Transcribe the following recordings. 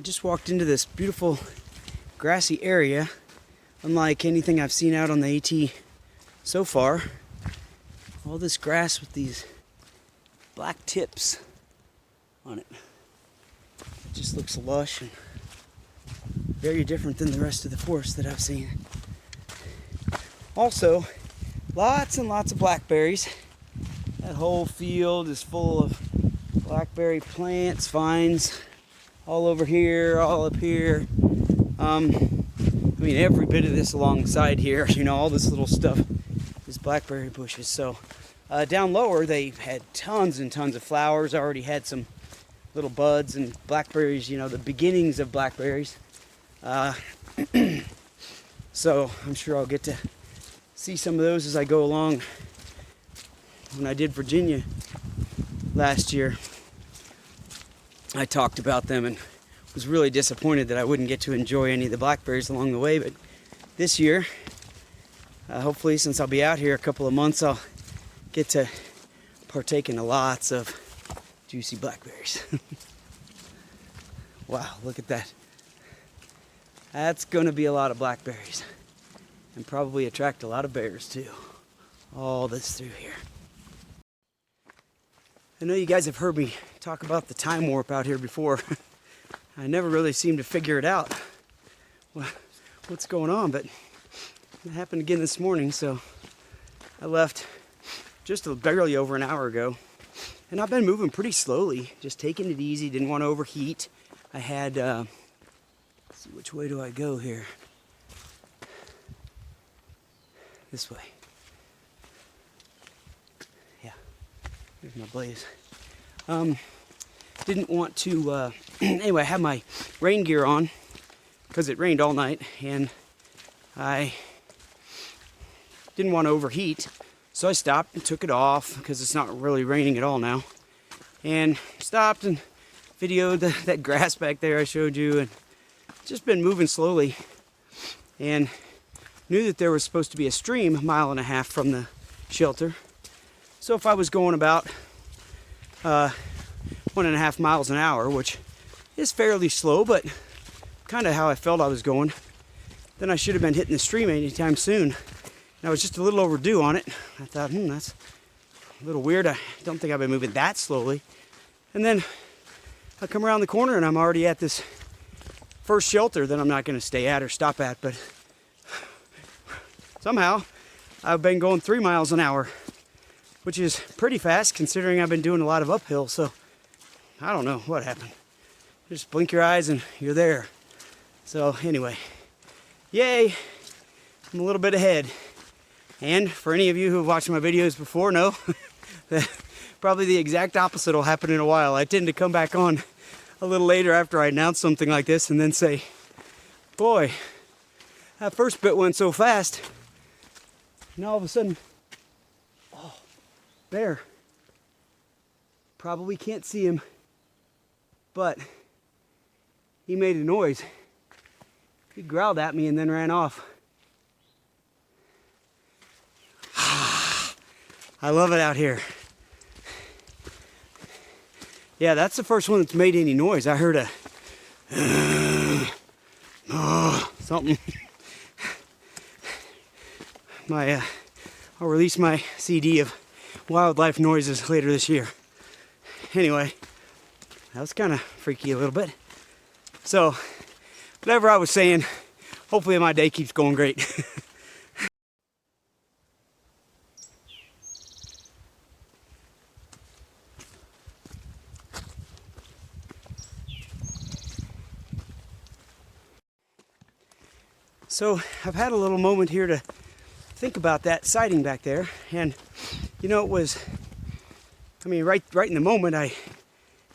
just walked into this beautiful grassy area, unlike anything I've seen out on the AT so far. All this grass with these black tips on it. It just looks lush and very different than the rest of the forest that I've seen. Also, lots and lots of blackberries. That whole field is full of blackberry plants, vines, all over here, all up here. I mean, every bit of this alongside here, you know, all this little stuff is blackberry bushes. So down lower, they had tons and tons of flowers. I already had some little buds and blackberries, you know, the beginnings of blackberries. So I'm sure I'll get to see some of those as I go along. When I did Virginia last year, I talked about them and was really disappointed that I wouldn't get to enjoy any of the blackberries along the way. But this year, hopefully, since I'll be out here a couple of months, I'll get to partake in lots of juicy blackberries. Wow, look at that. That's going to be a lot of blackberries and probably attract a lot of bears too. All this through here. I know you guys have heard me talk about the time warp out here before. I never really seem to figure it out, what's going on, but it happened again this morning. So I left just barely over an hour ago, and I've been moving pretty slowly, just taking it easy, didn't want to overheat. I had, let's see, which way do I go here? This way. Yeah, here's my blaze. Didn't want to, anyway, I had my rain gear on because it rained all night and I didn't want to overheat. So I stopped and took it off because it's not really raining at all now. And stopped and videoed that grass back there I showed you, and just been moving slowly. And knew that there was supposed to be a stream 1.5 miles from the shelter. So if I was going about 1.5 miles an hour, which is fairly slow, but kind of how I felt I was going, then I should have been hitting the stream anytime soon. And I was just a little overdue on it. I thought, that's a little weird. I don't think I've been moving that slowly. And then I come around the corner and I'm already at this first shelter that I'm not going to stay at or stop at, but somehow I've been going 3 miles an hour, which is pretty fast considering I've been doing a lot of uphill. So I don't know what happened. Just blink your eyes and you're there. So anyway, yay, I'm a little bit ahead. And for any of you who have watched my videos before know that probably the exact opposite will happen in a while. I tend to come back on a little later after I announce something like this and then say, boy, that first bit went so fast. And all of a sudden, oh, bear. Probably can't see him, but he made a noise. He growled at me and then ran off. I love it out here. Yeah, that's the first one that's made any noise. I heard a something. I'll release my CD of wildlife noises later this year. Anyway, that was kind of freaky a little bit. So, whatever I was saying, hopefully my day keeps going great. So I've had a little moment here to think about that sighting back there, and you know, it was, I mean, right in the moment I,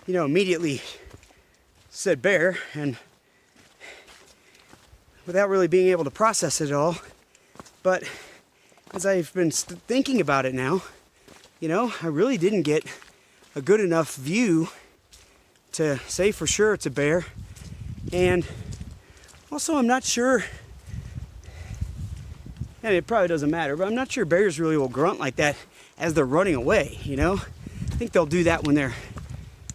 you know, immediately said bear, and without really being able to process it at all. But as I've been thinking about it now, you know, I really didn't get a good enough view to say for sure it's a bear. And also I'm not sure, and it probably doesn't matter, but I'm not sure bears really will grunt like that as they're running away, you know? I think they'll do that when they're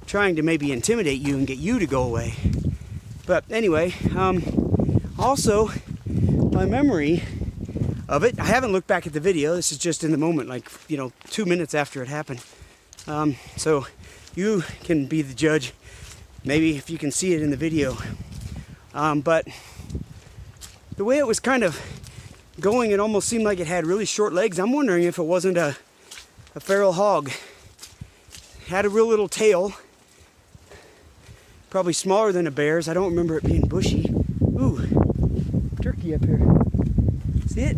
trying to maybe intimidate you and get you to go away. But anyway, also my memory of it, I haven't looked back at the video. This is just in the moment, like, 2 minutes after it happened. So you can be the judge, maybe if you can see it in the video. But the way it was kind of going, it almost seemed like it had really short legs. I'm wondering if it wasn't a feral hog. It had a real little tail, probably smaller than a bear's. I don't remember it being bushy. Ooh, turkey up here. See it?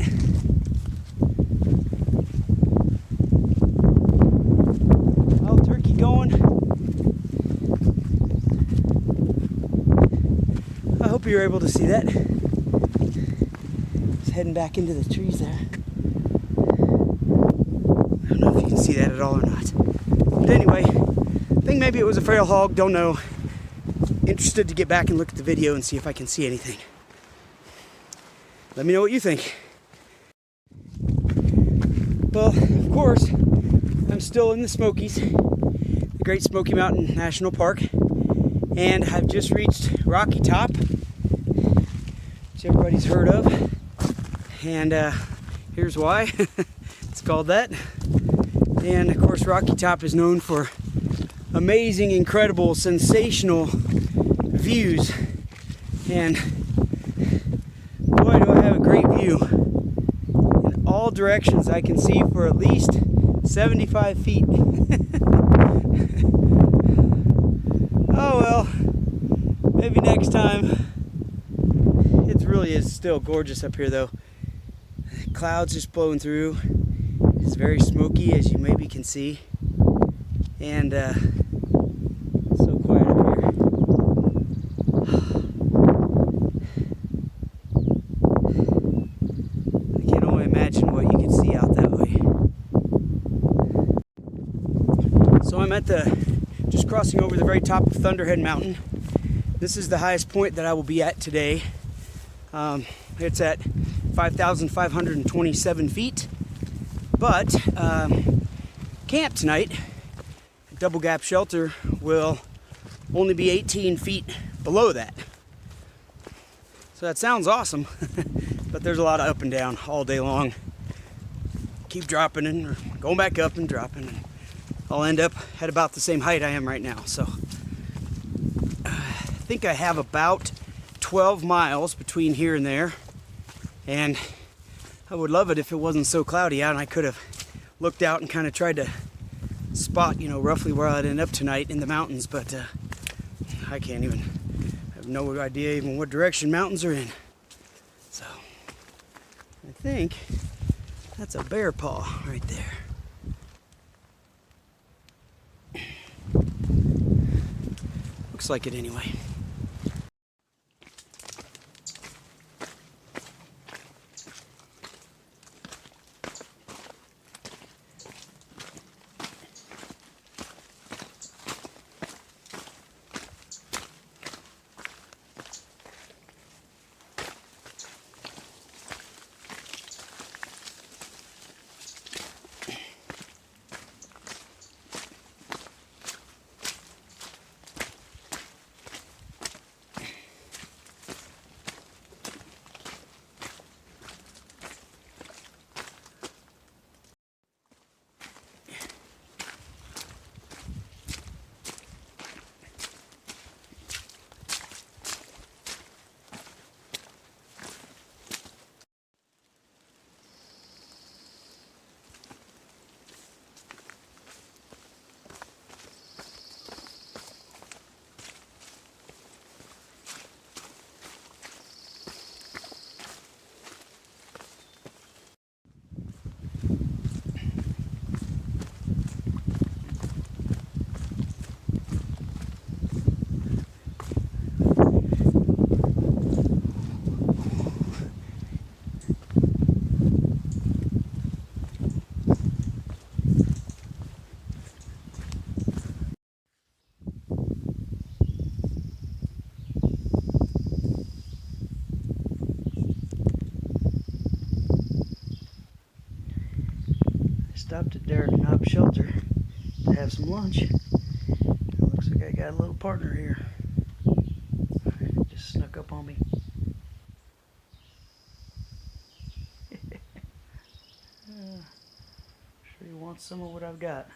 Wild turkey going. I hope you're able to see that. It's heading back into the trees there. I don't know if you can see that at all or not. But anyway, I think maybe it was a feral hog, don't know. Interested to get back and look at the video and see if I can see anything. Let me know what you think. Well, of course, I'm still in the Smokies, the Great Smoky Mountain National Park, and I've just reached Rocky Top, which everybody's heard of, and here's why it's called that. And of course, Rocky Top is known for amazing, incredible, sensational views, and boy, do I have a great view. In all directions I can see for at least 75 feet. Oh well, maybe next time. It really is still gorgeous up here though. Clouds just blowing through. It's very smoky, as you maybe can see, and so quiet up here. I can only imagine what you can see out that way. So I'm at just crossing over the very top of Thunderhead Mountain. This is the highest point that I will be at today. It's at 5,527 feet. But camp tonight, Double Gap Shelter, will only be 18 feet below that. So that sounds awesome, but there's a lot of up and down all day long. Keep dropping and going back up and dropping. And I'll end up at about the same height I am right now. So I think I have about 12 miles between here and there. And I would love it if it wasn't so cloudy out and I could have looked out and kind of tried to spot, roughly where I'd end up tonight in the mountains, but I can't even, I have no idea even what direction mountains are in. So I think that's a bear paw right there. Looks like it anyway. Stopped at Derek Knob Shelter to have some lunch. It looks like I got a little partner here. Just snuck up on me. Sure he wants some of what I've got.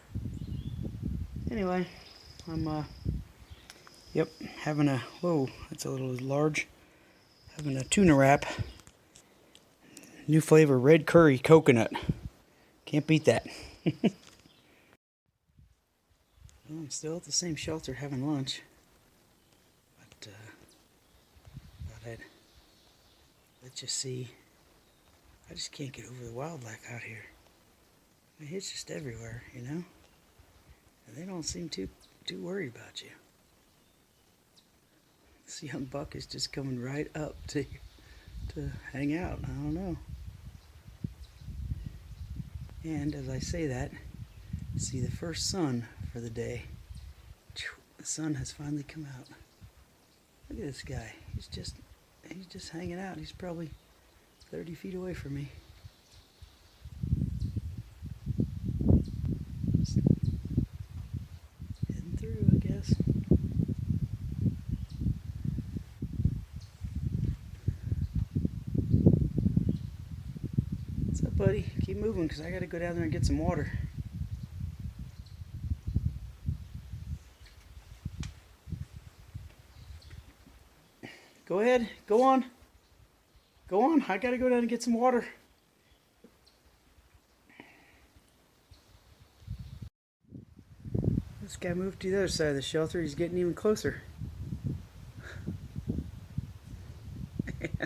Anyway, I'm yep, having a, whoa, that's a little large. Having a tuna wrap. New flavor, red curry coconut. Can't beat that. Well, I'm still at the same shelter having lunch. But thought I'd let you see. I just can't get over the wildlife out here. I mean, it's just everywhere, you know? And they don't seem too worried about you. This young buck is just coming right up to hang out. I don't know. And as I say that, see the first sun for the day. The sun has finally come out. Look at this guy. He's just hanging out. He's probably 30 feet away from me. Just heading through, I guess. What's up, buddy? Keep moving, because I got to go down there and get some water. Go ahead. Go on. Go on. I got to go down and get some water. This guy moved to the other side of the shelter. He's getting even closer. I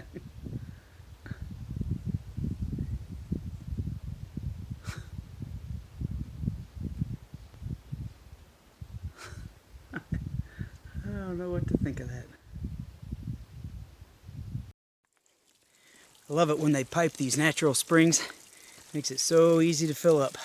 don't know what to think of that. I love it when they pipe these natural springs. Makes it so easy to fill up.